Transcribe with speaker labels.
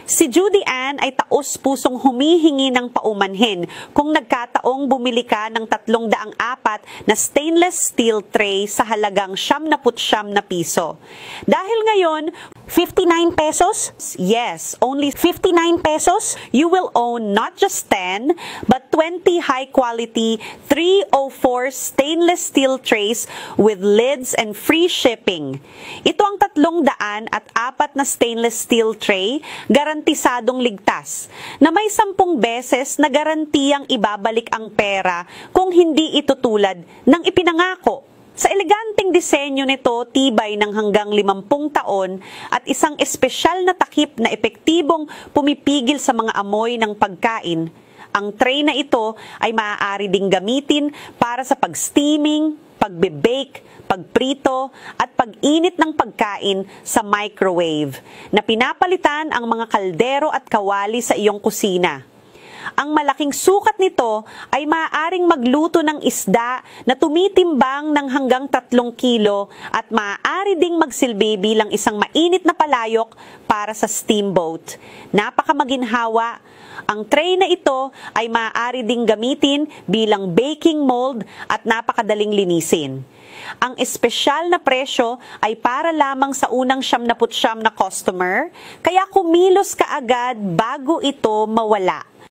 Speaker 1: Si Judy Ann ay taos-pusong humihingi ng paumanhin kung nagkataong bumili ka ng 304 na stainless steel tray sa halagang 99 na piso. Dahil ngayon,
Speaker 2: 59 pesos?
Speaker 1: yes, only 59 pesos, you will own not just 10, but 20 high-quality 304 stainless steel trays with lids and free shipping. Ito ang 304 na stainless steel tray, garantisadong ligtas, na may 10 beses na garantiyang ibabalik ang pera kung hindi ito tulad ng ipinangako. Sa eleganteng disenyo nito, tibay ng hanggang 50 taon at isang espesyal na takip na epektibong pumipigil sa mga amoy ng pagkain. Ang tray na ito ay maaari ding gamitin para sa pag-steaming, pagbe-bake, pagprito at pag-init ng pagkain sa microwave, na pinapalitan ang mga kaldero at kawali sa iyong kusina. Ang malaking sukat nito ay maaaring magluto ng isda na tumitimbang ng hanggang 3 kilo at maaari ding magsilbi bilang isang mainit na palayok para sa steamboat. Napakamaginhawa. Ang tray na ito ay maaari ding gamitin bilang baking mold at napakadaling linisin. Ang espesyal na presyo ay para lamang sa unang 99 na customer, kaya kumilos ka agad bago ito mawala.